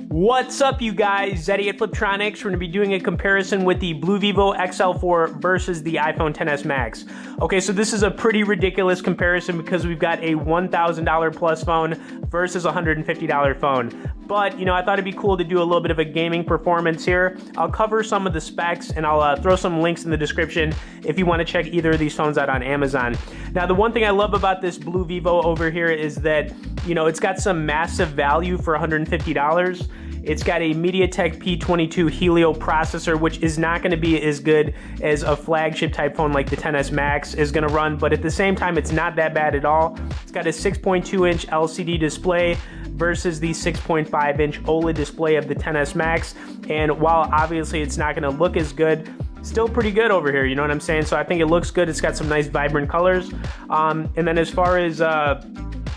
What's up, you guys? Zeddy at Fliptroniks. We're going to be doing a comparison with the BLU Vivo XL4 versus the iPhone XS Max. Okay, so this is a pretty ridiculous comparison because we've got a $1,000 plus phone versus a $150 phone. But, you know, I thought it'd be cool to do a little bit of a gaming performance here. I'll cover some of the specs and I'll throw some links in the description if you want to check either of these phones out on Amazon. Now, the one thing I love about this BLU Vivo over here is that, you know, it's got some massive value for $150. It's got a MediaTek P22 Helio processor, which is not going to be as good as a flagship type phone like the XS Max is going to run, but at the same time, it's not that bad at all. It's got a 6.2-inch LCD display versus the 6.5-inch OLED display of the XS Max, and while obviously it's not going to look as good, still pretty good over here, you know what I'm saying? So I think it looks good. It's got some nice vibrant colors, and then as far as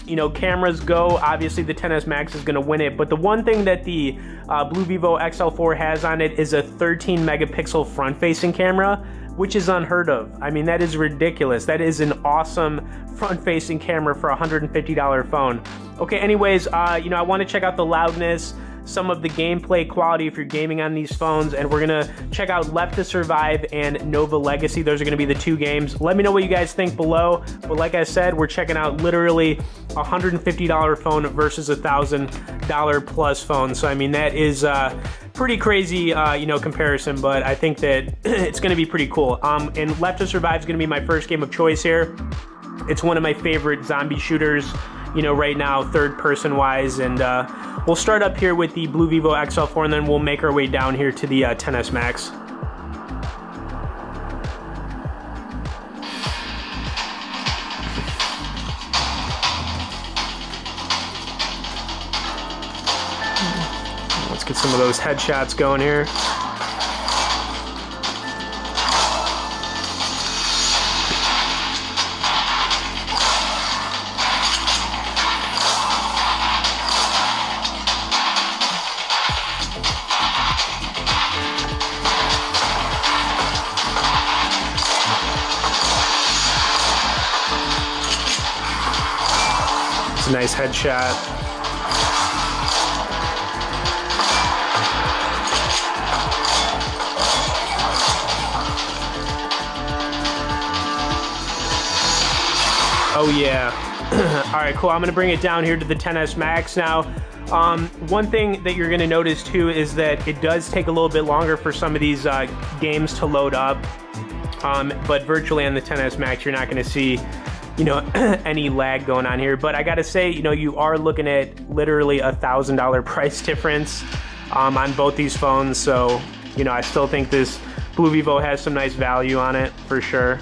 you know, cameras go, obviously the XS Max is going to win it, but the one thing that the BLU Vivo XL4 has on it is a 13 megapixel front-facing camera, which is unheard of. I mean, that is ridiculous. That is an awesome front-facing camera for a $150 phone. Okay, anyways, you know, I want to check out the loudness, some of the gameplay quality if you're gaming on these phones, and we're gonna check out Left to Survive and Nova Legacy. Those are gonna be the two games. Let me know what you guys think below, but like I said, we're checking out literally a $150 phone versus a $1,000 plus phone. So I mean, that is pretty crazy, you know, comparison, but I think that it's gonna be pretty cool. And Left to Survive is gonna be my first game of choice here. It's one of my favorite zombie shooters, you know, right now, third person wise, and we'll start up here with the BLU Vivo XL4 and then we'll make our way down here to the XS Max. Let's get some of those headshots going here. It's a nice headshot. Oh yeah. All right, cool. I'm gonna bring it down here to the XS Max now. One thing that you're gonna notice too is that it does take a little bit longer for some of these games to load up, but virtually on the XS Max, you're not gonna see, you know, any lag going on here. But I gotta say, you know, you are looking at literally a $1,000 price difference on both these phones. So, you know, I still think this BLU Vivo has some nice value on it for sure.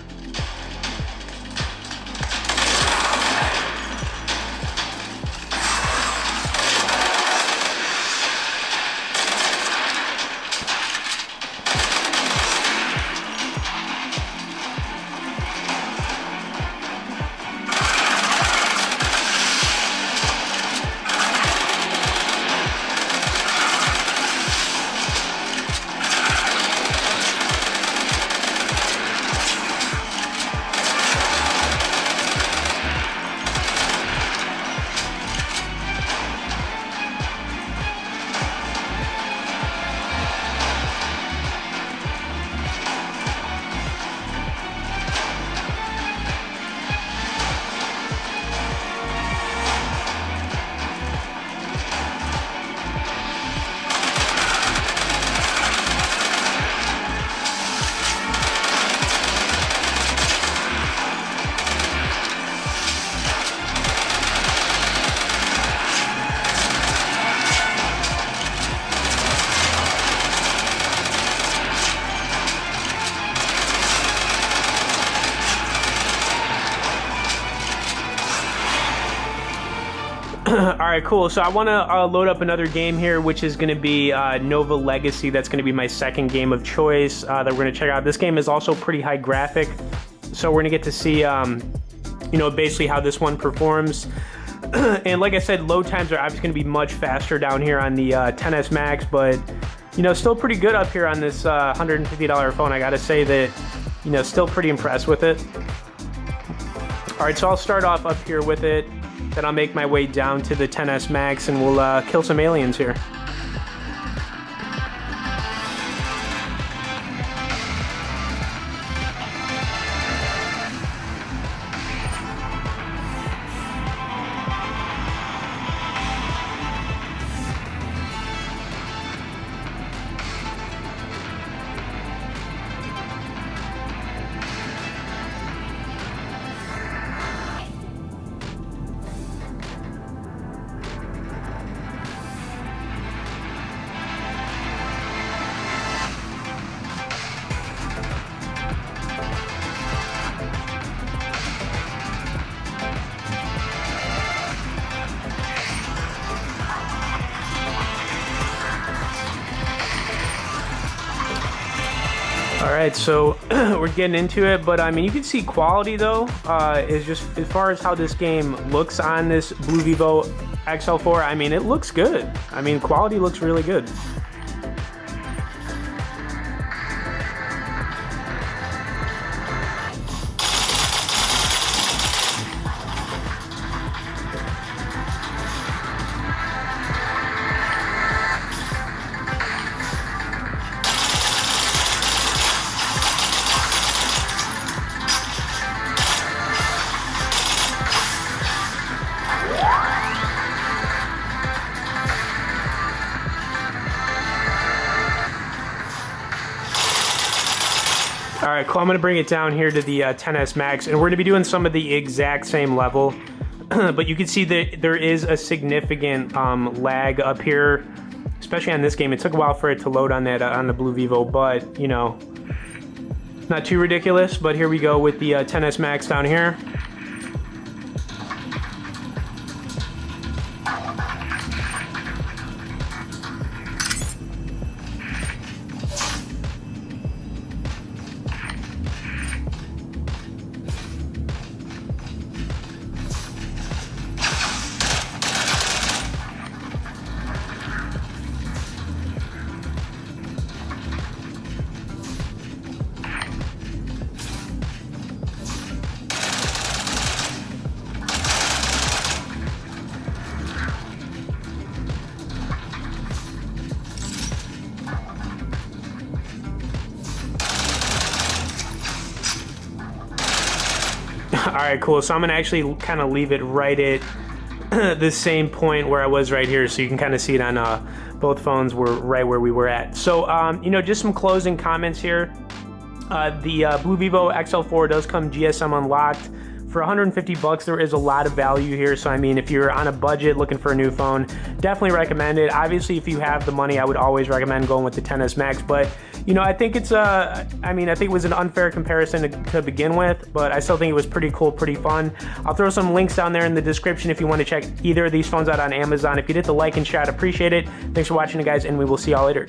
Alright, cool. So I want to load up another game here, which is going to be Nova Legacy. That's going to be my second game of choice that we're going to check out. This game is also pretty high graphic, so we're going to get to see, you know, basically how this one performs. And like I said, load times are obviously going to be much faster down here on the XS Max, but, you know, still pretty good up here on this $150 phone. I got to say that, you know, still pretty impressed with it. All right, so I'll start off up here with it, then I'll make my way down to the XS Max and we'll kill some aliens here. All right, so we're getting into it, but I mean, you can see quality though, is just as far as how this game looks on this BLU Vivo XL4. I mean, it looks good. I mean, quality looks really good. All right, cool. I'm gonna bring it down here to the XS Max, and we're gonna be doing some of the exact same level, but you can see that there is a significant lag up here, especially on this game. It took a while for it to load on that on the BLU Vivo, but you know, not too ridiculous. But here we go with the XS Max down here. All right, cool. So I'm gonna actually kind of leave it right at the same point where I was right here, so you can kind of see it on both phones were right where we were at. So you know, just some closing comments here. The BLU Vivo XL4 does come GSM unlocked. For 150 bucks, there is a lot of value here. So I mean, if you're on a budget looking for a new phone, definitely recommend it. Obviously, if you have the money, I would always recommend going with the XS Max. But you know, I think it's I mean, I think it was an unfair comparison to begin with, but I still think it was pretty cool, pretty fun. I'll throw some links down there in the description if you want to check either of these phones out on Amazon. If you did the like and share, I'd appreciate it. Thanks for watching, guys, and we will see y'all later.